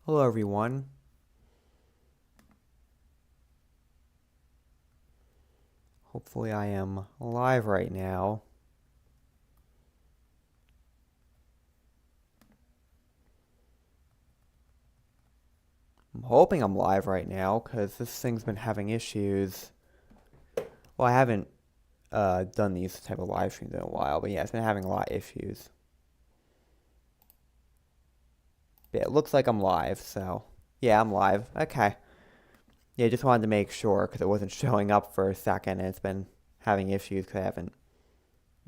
Hello, everyone. Hopefully, I am live right now. I'm hoping I'm live right now because this thing's been having issues. Well, I haven't done these type of live streams in a while, but yeah, it's been having a lot of issues. Yeah, it looks like I'm live, so yeah, I'm live. Okay. Yeah, just wanted to make sure because it wasn't showing up for a second and it's been having issues because I haven't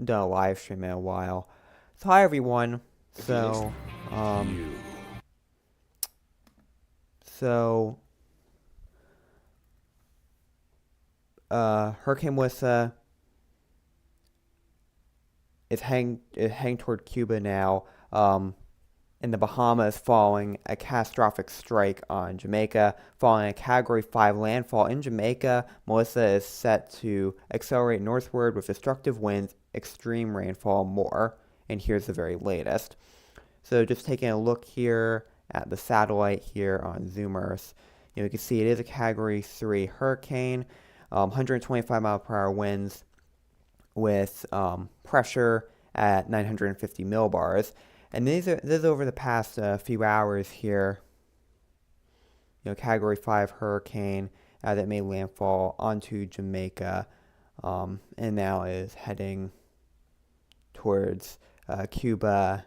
done a live stream in a while. So, hi, everyone. So, um, so Hurricane Melissa is heading toward Cuba now. And the Bahamas following a catastrophic strike on Jamaica. Following a Category 5 landfall in Jamaica, Melissa is set to accelerate northward with destructive winds, extreme rainfall, and more. And here's the very latest. So just taking a look here at the satellite here on Zoom Earth, you can see it is a Category 3 hurricane, 125 mile per hour winds with pressure at 950 millibars. And this is over the past few hours here. Category 5 hurricane that made landfall onto Jamaica, and now is heading towards Cuba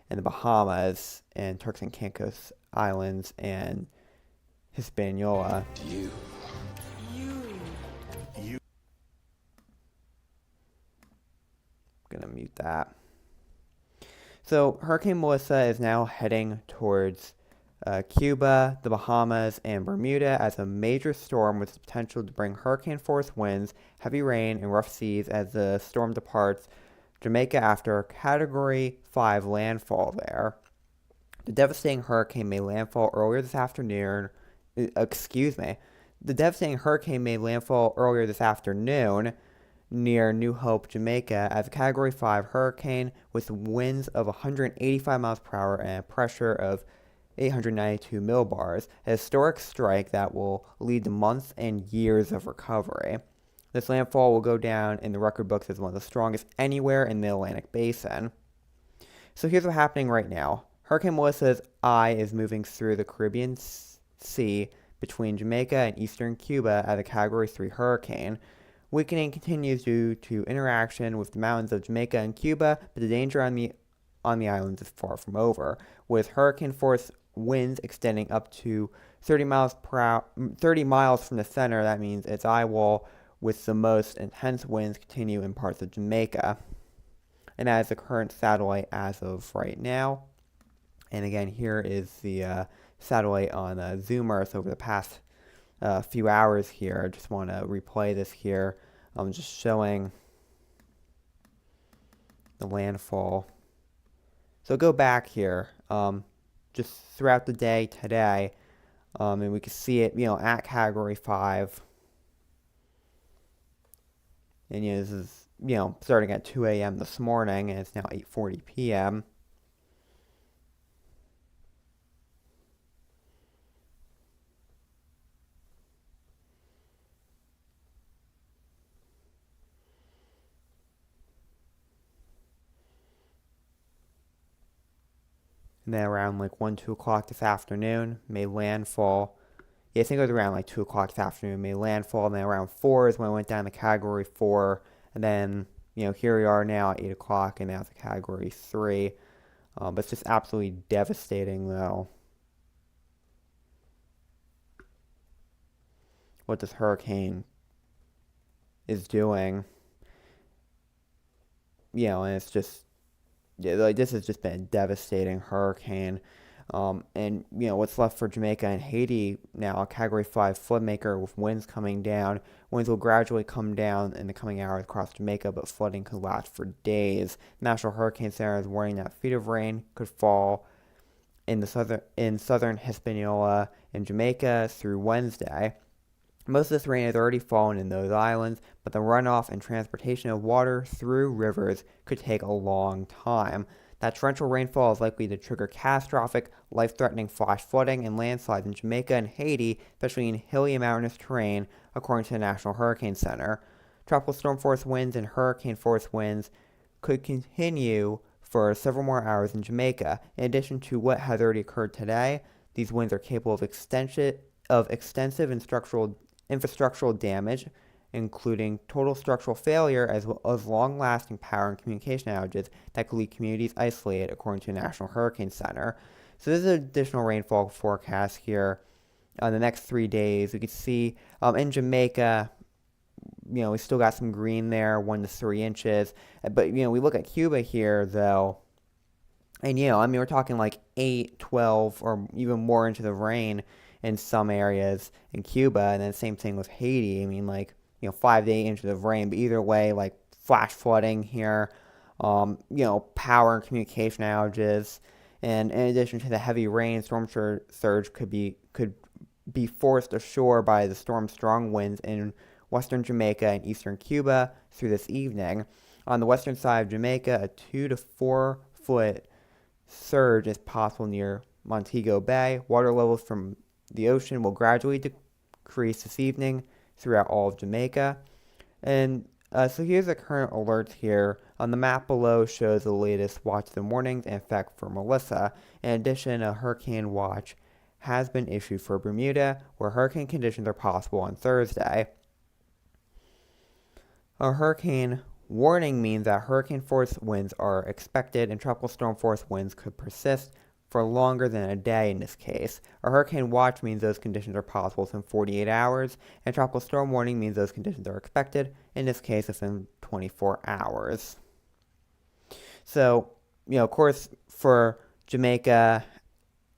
and the Bahamas and Turks and Caicos Islands and Hispaniola. I'm gonna mute that. So Hurricane Melissa is now heading towards Cuba, the Bahamas, and Bermuda as a major storm with the potential to bring hurricane-force winds, heavy rain, and rough seas as the storm departs Jamaica after a Category 5 landfall there. The devastating hurricane made landfall earlier this afternoon. Excuse me. The devastating hurricane made landfall earlier this afternoon near New Hope, Jamaica, as a Category 5 hurricane with winds of 185 miles per hour and a pressure of 892 millibars, a historic strike that will lead to months and years of recovery. This landfall will go down in the record books as one of the strongest anywhere in the Atlantic Basin. So here's what's happening right now. Hurricane Melissa's eye is moving through the Caribbean Sea between Jamaica and eastern Cuba as a Category 3 hurricane. Weakening continues due to interaction with the mountains of Jamaica and Cuba, but the danger on the islands is far from over, with hurricane-force winds extending up to 30 miles per hour, 30 miles from the center. That means its eye wall, with the most intense winds continue in parts of Jamaica. And that is the current satellite as of right now. And again, here is the satellite on Zoom Earth over the past few hours here. I just want to replay this here. I'm just showing the landfall. So go back here, just throughout the day today, and we can see it, at Category 5. And this is, starting at 2 a.m. this morning, and it's now 8:40 p.m. And then around like 1, 2 o'clock this afternoon, made landfall. Yeah, I think it was around like 2 o'clock this afternoon, made landfall. And then around 4 is when it went down to Category 4. And then, here we are now at 8 o'clock, and now it's a Category 3. But it's just absolutely devastating, though, what this hurricane is doing. And it's just, yeah, like this has just been a devastating hurricane. And what's left for Jamaica and Haiti now, a Category 5 flood maker with winds coming down. Winds will gradually come down in the coming hours across Jamaica, but flooding could last for days. National Hurricane Center is warning that feet of rain could fall in southern Hispaniola and Jamaica through Wednesday. Most of this rain has already fallen in those islands, but the runoff and transportation of water through rivers could take a long time. That torrential rainfall is likely to trigger catastrophic, life-threatening flash flooding and landslides in Jamaica and Haiti, especially in hilly and mountainous terrain, according to the National Hurricane Center. Tropical storm force winds and hurricane force winds could continue for several more hours in Jamaica. In addition to what has already occurred today, these winds are capable of extensive and infrastructural damage, including total structural failure as well as long-lasting power and communication outages that could leave communities isolated, according to the National Hurricane Center. So this is additional rainfall forecast here on the next 3 days. We can see in Jamaica, we still got some green there, 1 to 3 inches. But, we look at Cuba here, though, and, we're talking like 8, 12, or even more inches of rain in some areas in Cuba. And then same thing with Haiti. 5 to 8 inches of rain. But either way, like flash flooding here, power and communication outages. And in addition to the heavy rain, storm surge could be forced ashore by the storm's strong winds in western Jamaica and eastern Cuba through this evening. On the western side of Jamaica, a 2 to 4 foot surge is possible near Montego Bay. Water levels from the ocean will gradually decrease this evening throughout all of Jamaica. And so here's the current alerts here. On the map below shows the latest watches and warnings in effect for Melissa. In addition, a hurricane watch has been issued for Bermuda, where hurricane conditions are possible on Thursday. A hurricane warning means that hurricane force winds are expected and tropical storm force winds could persist for longer than a day in this case. A hurricane watch means those conditions are possible within 48 hours, and tropical storm warning means those conditions are expected, in this case within 24 hours. So, of course, for Jamaica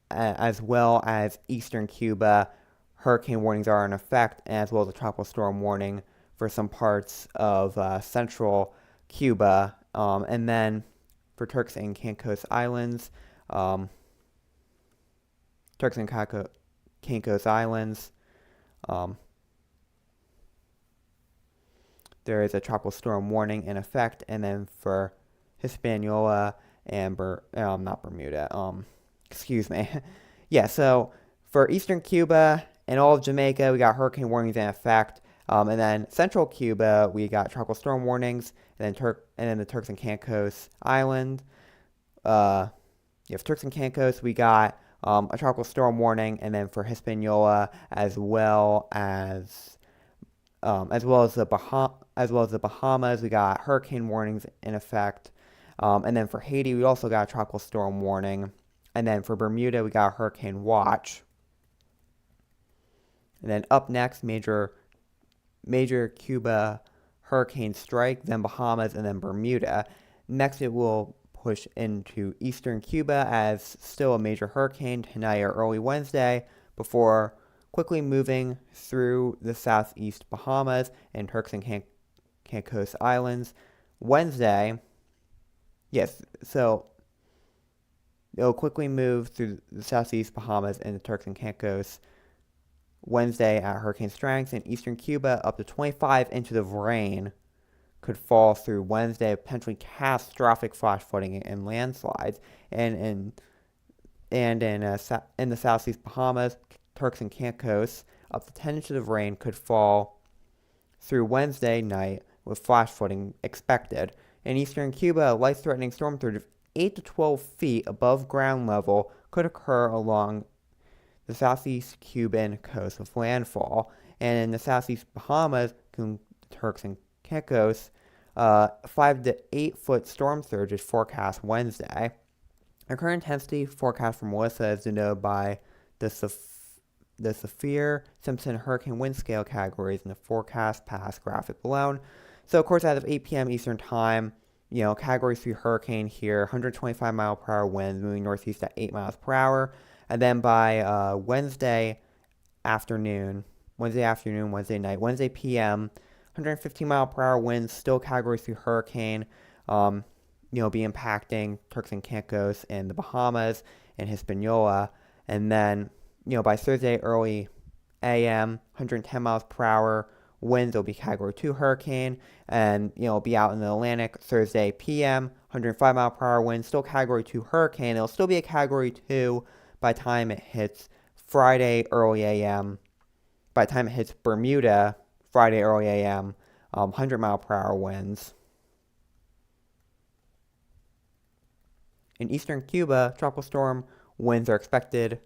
as well as eastern Cuba, hurricane warnings are in effect, as well as a tropical storm warning for some parts of central Cuba. And then for Turks and Caicos Islands, there is a tropical storm warning in effect. And then for Hispaniola and not Bermuda, yeah, so for eastern Cuba and all of Jamaica, we got hurricane warnings in effect. And then central Cuba, we got tropical storm warnings, and then the Turks and Caicos Island. For Turks and Caicos, we got a tropical storm warning, and then for Hispaniola as well as the Bahamas, we got hurricane warnings in effect. And then for Haiti, we also got a tropical storm warning, and then for Bermuda, we got a hurricane watch. And then up next, major Cuba hurricane strike, then Bahamas, and then Bermuda. Next, it will push into eastern Cuba as still a major hurricane tonight or early Wednesday, before quickly moving through the southeast Bahamas and Turks and Caicos Islands. Wednesday, so it'll quickly move through the southeast Bahamas and the Turks and Caicos Wednesday at hurricane strength. In eastern Cuba, up to 25 inches of rain could fall through Wednesday, potentially catastrophic flash flooding and landslides. And in the southeast Bahamas, Turks and Caicos, up to 10 inches of rain could fall through Wednesday night, with flash flooding expected. In eastern Cuba, a life-threatening storm surge of 8 to 12 feet above ground level could occur along the southeast Cuban coast with landfall. And in the southeast Bahamas, Turks and Caicos, 5 to 8 foot storm surge is forecast Wednesday. Our current intensity forecast for Melissa is denoted by the Saffir-Simpson hurricane wind scale categories in the forecast past graphic below. So, of course, as of 8 p.m. Eastern Time, Category 3 hurricane here, 125 mile per hour winds moving northeast at 8 miles per hour. And then by Wednesday night, Wednesday p.m., 115 mile per hour winds, still Category 3 hurricane, be impacting Turks and Caicos and the Bahamas and Hispaniola. And then, by Thursday early a.m., 110 miles per hour winds will be Category 2 hurricane, and, be out in the Atlantic Thursday p.m., 105-mile-per-hour winds, still Category 2 hurricane. It'll still be a Category 2 by the time it hits Friday early a.m. By the time it hits Bermuda, Friday early a.m., 100-mile-per-hour winds. In eastern Cuba, tropical storm winds are expected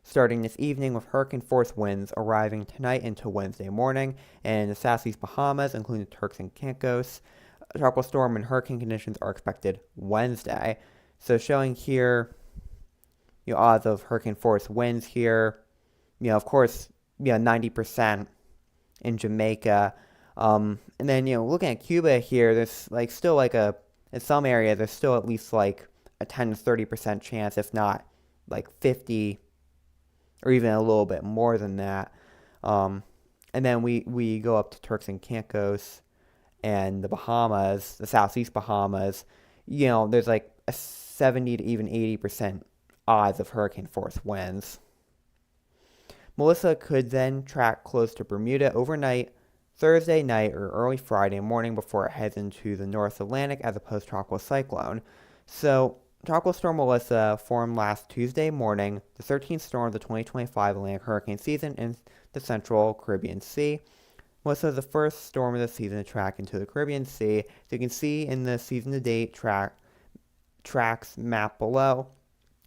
starting this evening, with hurricane-force winds arriving tonight into Wednesday morning. And in the southeast Bahamas, including the Turks and Caicos, tropical storm and hurricane conditions are expected Wednesday. So showing here, odds of hurricane-force winds here, of course, 90% in Jamaica. And then, looking at Cuba here, there's still in some areas, there's still at least a 10 to 30% chance, if not 50 or even a little bit more than that. And then we go up to Turks and Caicos and the Bahamas, the southeast Bahamas. There's a 70 to even 80% odds of hurricane force winds. Melissa could then track close to Bermuda overnight, Thursday night or early Friday morning before it heads into the North Atlantic as a post-tropical cyclone. So Tropical Storm Melissa formed last Tuesday morning, the 13th storm of the 2025 Atlantic hurricane season in the central Caribbean Sea. Melissa is the first storm of the season to track into the Caribbean Sea. So you can see in the season-to-date tracks map below,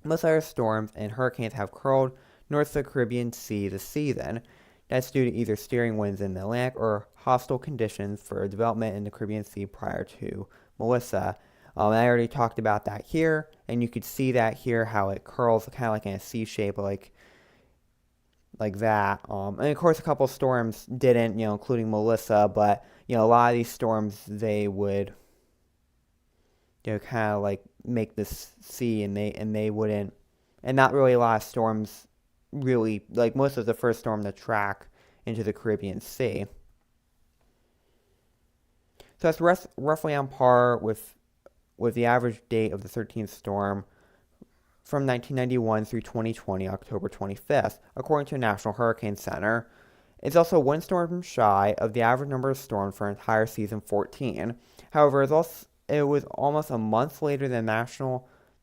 most other storms and hurricanes have curled north of the Caribbean Sea this season. That's due to either steering winds in the Atlantic or hostile conditions for development in the Caribbean Sea prior to Melissa. I already talked about that here, and you could see that here, how it curls kind of in a C shape, like that. And of course, a couple storms didn't, including Melissa, but, a lot of these storms, they would, kind of make this C, and they wouldn't, and not really a lot of storms really, Melissa is the first storm to track into the Caribbean Sea. So that's roughly on par with the average date of the 13th storm from 1991 through 2020, October 25th, according to the National Hurricane Center. It's also one storm shy of the average number of storms for entire season 14. However, it was almost a month later than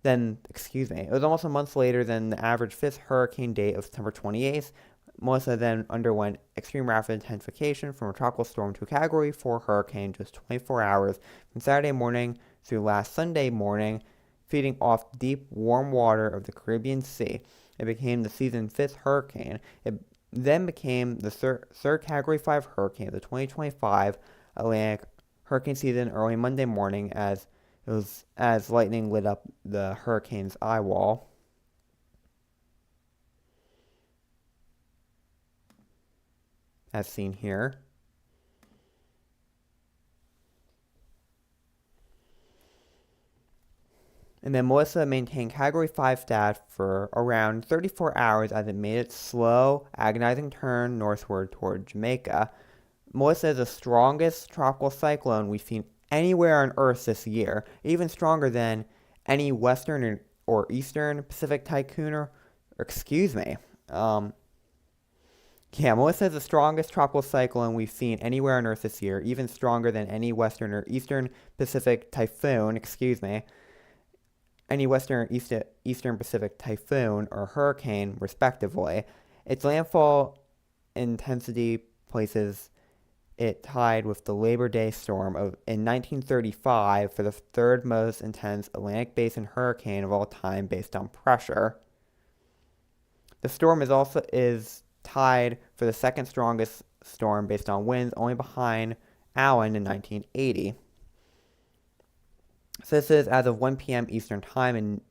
it was almost a month later than the average fifth hurricane date of September 28th. Melissa then underwent extreme rapid intensification from a tropical storm to a Category 4 hurricane just 24 hours from Saturday morning through last Sunday morning, feeding off deep, warm water of the Caribbean Sea. It became the season's fifth hurricane. It then became the third Category 5 hurricane of the 2025 Atlantic hurricane season early Monday morning as lightning lit up the hurricane's eye wall. As seen here. And then Melissa maintained Category 5 status for around 34 hours as it made its slow, agonizing turn northward toward Jamaica. Melissa is the strongest tropical cyclone we've seen anywhere on Earth this year, even stronger than any western or eastern Pacific typhoon Melissa is the strongest tropical cyclone we've seen anywhere on Earth this year, even stronger than any western or eastern Pacific typhoon, any western or eastern Pacific typhoon or hurricane, respectively. Its landfall intensity places it tied with the Labor Day storm in 1935 for the third most intense Atlantic Basin hurricane of all time based on pressure. The storm is tied for the second strongest storm based on winds, only behind Allen in 1980. So this is as of 1 p.m. Eastern Time, and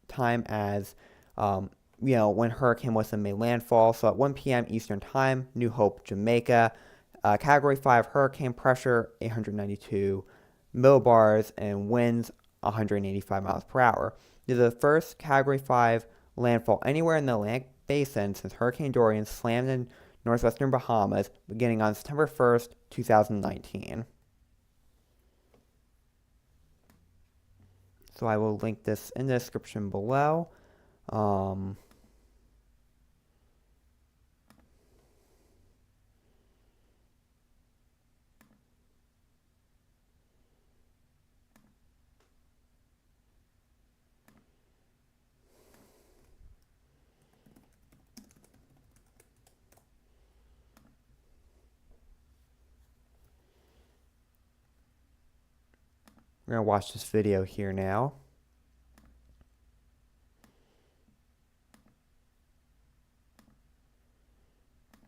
time as, when Hurricane Melissa made landfall. So at 1 p.m. Eastern Time, New Hope, Jamaica, Category 5 hurricane pressure, 892 millibars, and winds 185 miles per hour. This is the first Category 5 landfall anywhere in the Atlantic Basin since Hurricane Dorian slammed in northwestern Bahamas beginning on September 1st, 2019. So I will link this in the description below. We're going to watch this video here now.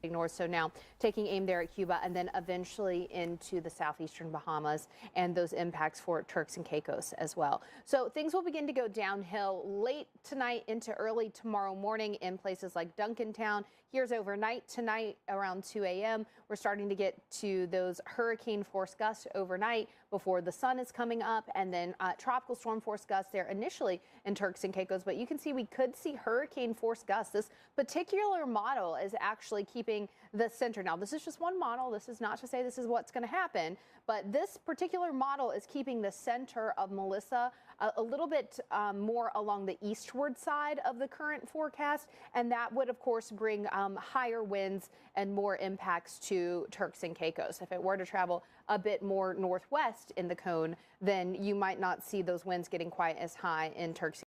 North, so now taking aim there at Cuba and then eventually into the southeastern Bahamas and those impacts for Turks and Caicos as well. So things will begin to go downhill late tonight into early tomorrow morning in places like Duncantown. Here's overnight tonight around 2 a.m. We're starting to get to those hurricane force gusts overnight before the sun is coming up, and then tropical storm force gusts there initially in Turks and Caicos. But you can see we could see hurricane force gusts. This particular model is actually keeping the center. Now, this is just one model. This is not to say this is what's going to happen, but this particular model is keeping the center of Melissa a little bit more along the eastward side of the current forecast, and that would, of course, bring higher winds and more impacts to Turks and Caicos. If it were to travel a bit more northwest in the cone, then you might not see those winds getting quite as high in Turks.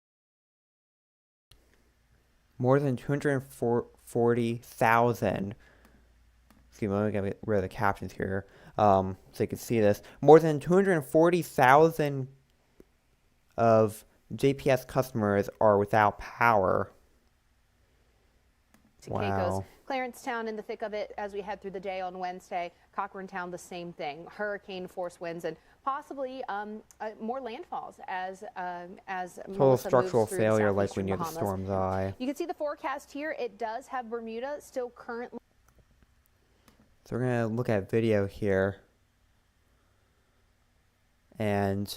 More than 240,000. Excuse me, let me get rid of the captions here so you can see this. More than 240,000 of JPS customers are without power. Wow. Clarencetown in the thick of it as we head through the day on Wednesday. Cochrantown, the same thing. Hurricane force winds and possibly more landfalls as total structural failure likely near the storm's eye. You can see the forecast here. It does have Bermuda still currently. So we're going to look at video here. And,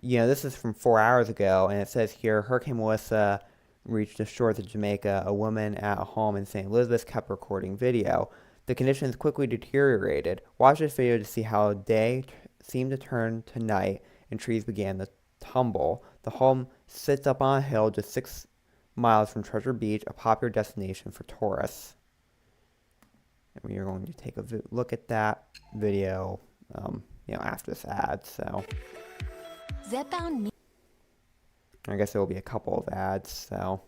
you know, this is from 4 hours ago, and it says here, Hurricane Melissa reached the shores of Jamaica. A woman at a home in St. Elizabeth kept recording video. The conditions quickly deteriorated. Watch this video to see how day seemed to turn to night and trees began to tumble. The home sits up on a hill just 6 miles from Treasure Beach, a popular destination for tourists. And we are going to take a look at that video, after this ad. So, Zepbound. I guess there will be a couple of ads. So.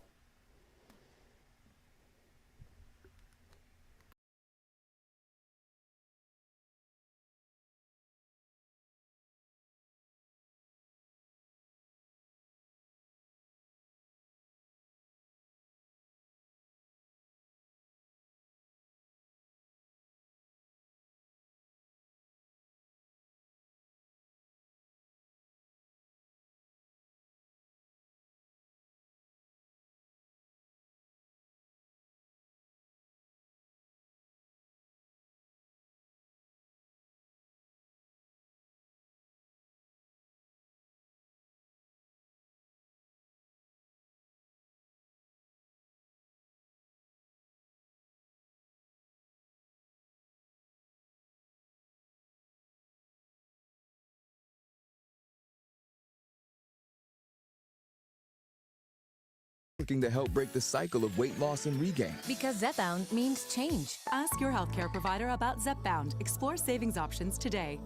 Working to help break the cycle of weight loss and regain. Because Zepbound means change. Ask your healthcare provider about Zepbound. Explore savings options today.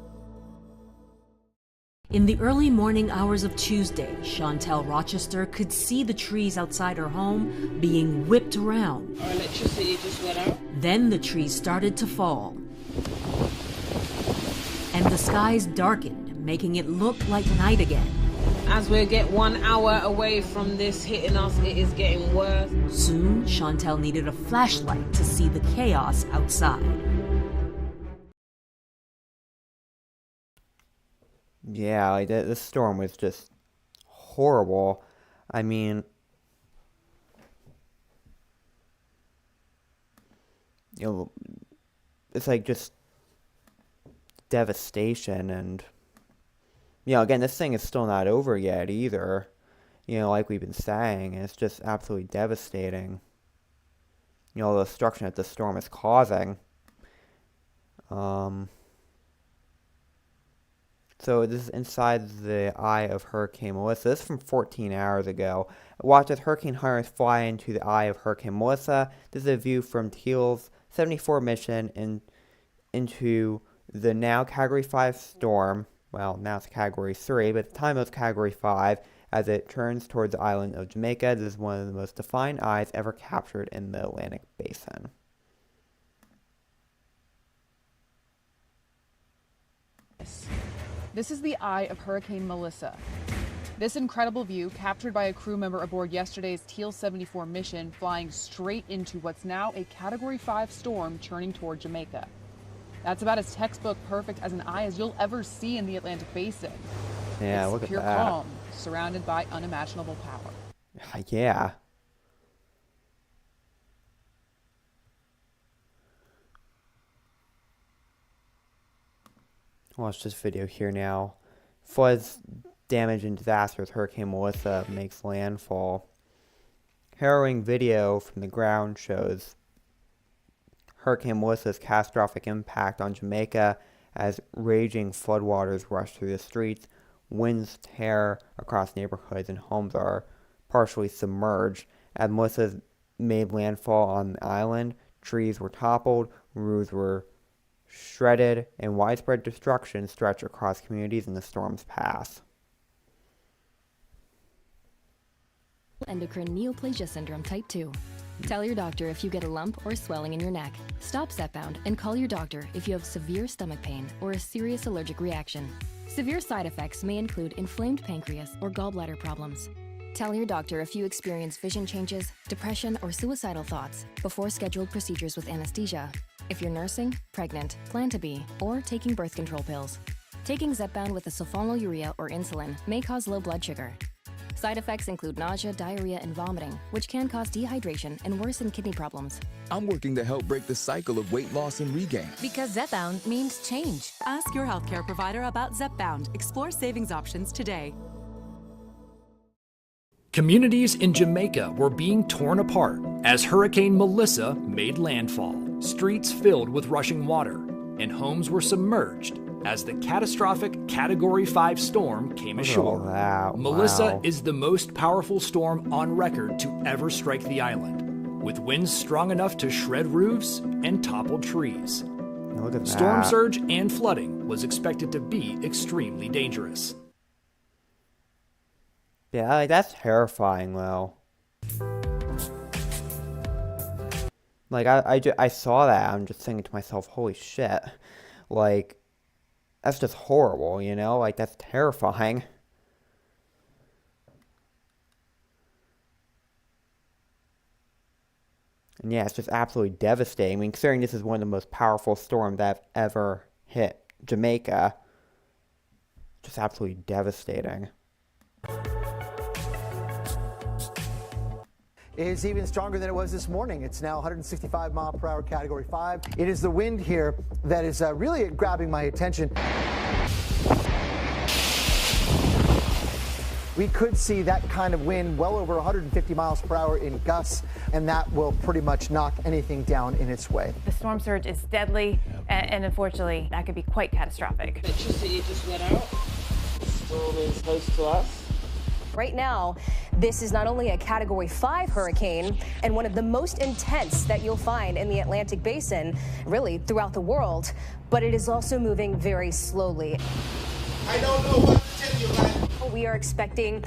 In the early morning hours of Tuesday, Chantel Rochester could see the trees outside her home being whipped around. Our electricity just went out. Then the trees started to fall. And the skies darkened, making it look like night again. As we get 1 hour away from this hitting us, it is getting worse. Soon, Chantel needed a flashlight to see the chaos outside. Yeah, like this storm was just horrible. I mean, it's like just devastation, and again, this thing is still not over yet either. Like we've been saying, it's just absolutely devastating. The destruction that the storm is causing. So this is inside the eye of Hurricane Melissa. This is from 14 hours ago. Watch as hurricane hunters fly into the eye of Hurricane Melissa. This is a view from Teal's 74 mission into the now Category 5 storm. Well, now it's Category 3, but at the time it was Category 5 as it turns towards the island of Jamaica. This is one of the most defined eyes ever captured in the Atlantic Basin. This is the eye of Hurricane Melissa. This incredible view, captured by a crew member aboard yesterday's Teal 74 mission, flying straight into what's now a Category 5 storm churning toward Jamaica. That's about as textbook perfect as an eye as you'll ever see in the Atlantic Basin. Yeah, it's look at pure that. calm, surrounded by unimaginable power. Yeah. Watch this video here now. Floods, damage, and disaster as Hurricane Melissa makes landfall. Harrowing video from the ground shows Hurricane Melissa's catastrophic impact on Jamaica as raging floodwaters rush through the streets. Winds tear across neighborhoods and homes are partially submerged. As Melissa made landfall on the island, trees were toppled, roofs were shredded, and widespread destruction stretched across communities in the storm's path. Endocrine neoplasia syndrome type 2. Tell your doctor if you get a lump or swelling in your neck. Stop Zepbound and call your doctor if you have severe stomach pain or a serious allergic reaction. Severe side effects may include inflamed pancreas or gallbladder problems. Tell your doctor if you experience vision changes, depression, or suicidal thoughts before scheduled procedures with anesthesia. If you're nursing, pregnant, plan to be, or taking birth control pills. Taking Zepbound with a sulfonylurea or insulin may cause low blood sugar. Side effects include nausea, diarrhea, and vomiting, which can cause dehydration and worsen kidney problems. I'm working to help break the cycle of weight loss and regain. Because Zepbound means change. Ask your healthcare provider about Zepbound. Explore savings options today. Communities in Jamaica were being torn apart as Hurricane Melissa made landfall. Streets filled with rushing water, and homes were submerged as the catastrophic Category 5 storm came ashore. Melissa is the most powerful storm on record to ever strike the island, with winds strong enough to shred roofs and topple trees. Look at Storm that. surge and flooding was expected to be extremely dangerous. Yeah, like, that's terrifying, though. Like, I saw that, I'm just thinking to myself, holy shit. Like, that's just horrible, you know? Like, that's terrifying. And yeah, it's just absolutely devastating. I mean, considering this is one of the most powerful storms that have ever hit Jamaica. Just absolutely devastating. Is even stronger than it was this morning. It's now 165 mile per hour Category 5. It is the wind here that is really grabbing my attention. We could see that kind of wind well over 150 miles per hour in gusts, and that will pretty much knock anything down in its way. The storm surge is deadly, and unfortunately, that could be quite catastrophic. Electricity just went out. The storm is close to us. Right now, this is not only a Category 5 hurricane and one of the most intense that you'll find in the Atlantic Basin, really throughout the world, but it is also moving very slowly. I don't know what to tell you, man. We are expecting,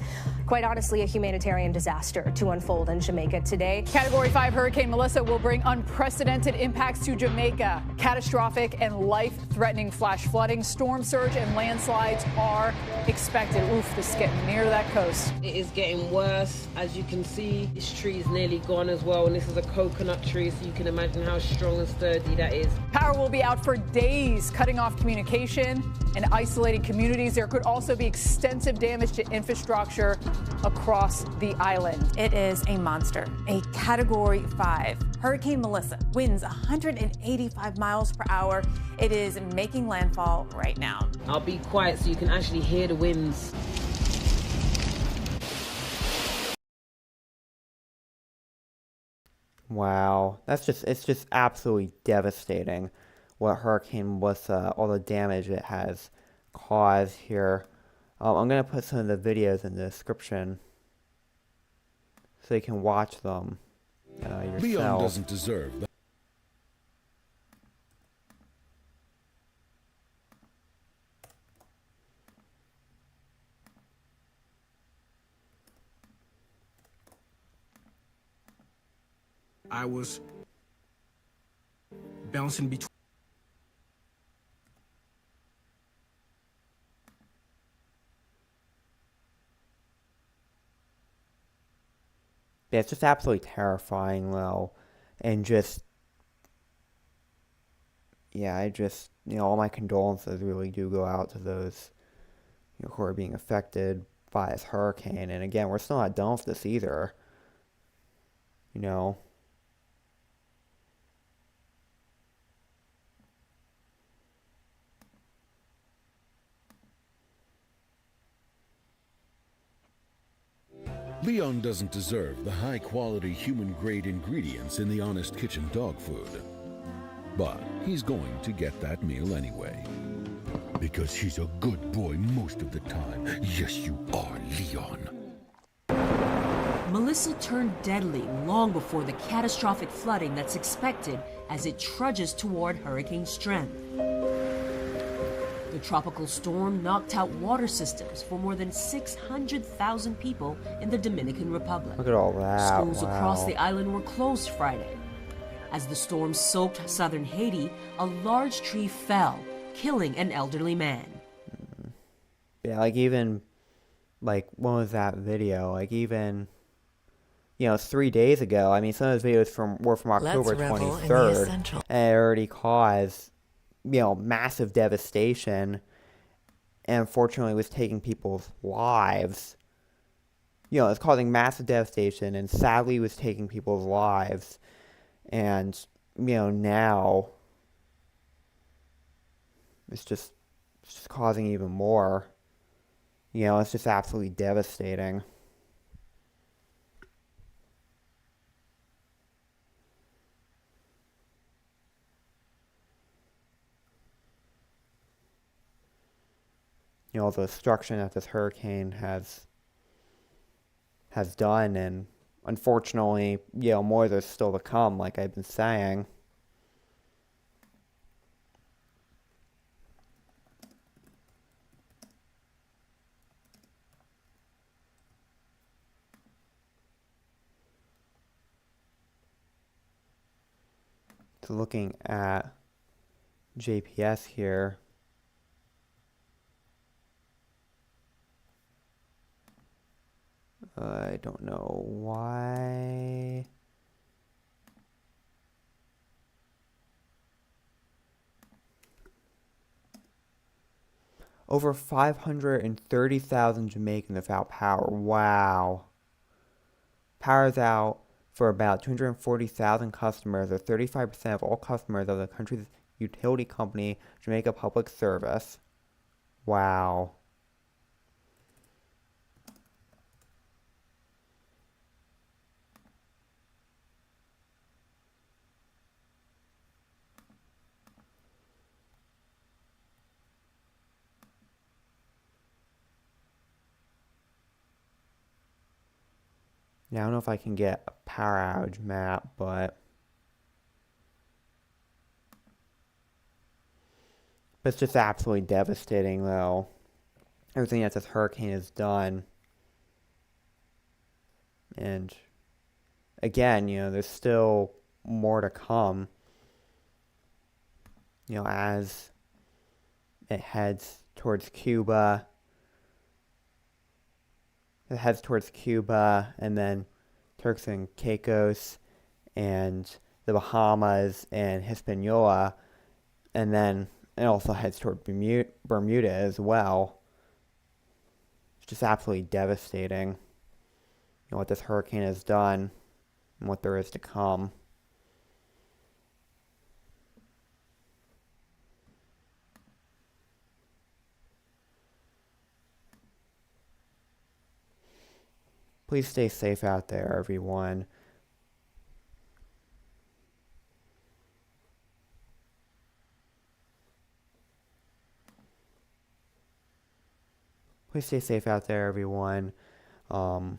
quite honestly, a humanitarian disaster to unfold in Jamaica today. Category 5 Hurricane Melissa will bring unprecedented impacts to Jamaica. Catastrophic and life-threatening flash flooding, storm surge, and landslides are expected. Oof, this is getting near that coast. It is getting worse. As you can see, this tree is nearly gone as well, and this is a coconut tree, so you can imagine how strong and sturdy that is. Power will be out for days, cutting off communication and isolating communities. There could also be extensive damage to infrastructure across the island. It is a monster, a Category 5. Hurricane Melissa, winds 185 miles per hour. It is making landfall right now. I'll be quiet so you can actually hear the winds. Wow, it's just absolutely devastating what Hurricane Melissa, all the damage it has caused here. I'm going to put some of the videos in the description so you can watch them yourself. Leon doesn't deserve that. I was bouncing between. it's just absolutely terrifying, though. And just, yeah, all my condolences really do go out to those, who are being affected by this hurricane. And again, we're still not done with this either. Leon doesn't deserve the high-quality human-grade ingredients in the Honest Kitchen dog food. But he's going to get that meal anyway. Because he's a good boy most of the time. Yes, you are, Leon. Melissa turned deadly long before the catastrophic flooding that's expected as it trudges toward hurricane strength. The tropical storm knocked out water systems for more than 600,000 people in the Dominican Republic. Look at all that. Schools wow. across the island were closed Friday. As the storm soaked southern Haiti, a large tree fell, killing an elderly man. Yeah, even, when was that video? Even, 3 days ago. I mean, some of those videos were from October 23rd. And it already caused, massive devastation. And unfortunately was taking people's lives. It's causing massive devastation and sadly was taking people's lives. And, now it's just causing even more. It's just absolutely devastating. The destruction that this hurricane has done, and unfortunately, more there's still to come, like I've been saying. So looking at JPS here, I don't know why. Over 530,000 Jamaicans without power. Wow. Power's out for about 240,000 customers, or 35% of all customers of the country's utility company, Jamaica Public Service. Wow. Yeah, I don't know if I can get a power outage map, but it's just absolutely devastating, though. Everything that this hurricane has done. And again, there's still more to come. As it heads towards Cuba. It heads towards Cuba, and then Turks and Caicos, and the Bahamas, and Hispaniola, and then it also heads toward Bermuda as well. It's just absolutely devastating, what this hurricane has done, and what there is to come. Please stay safe out there, everyone. Please stay safe out there, everyone. And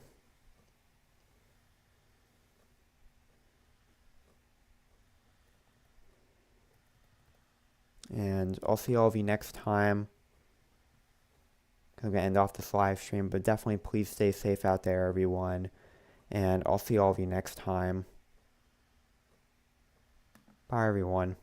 I'll see all of you next time. I'm going to end off this live stream, but definitely please stay safe out there, everyone. And I'll see all of you next time. Bye, everyone.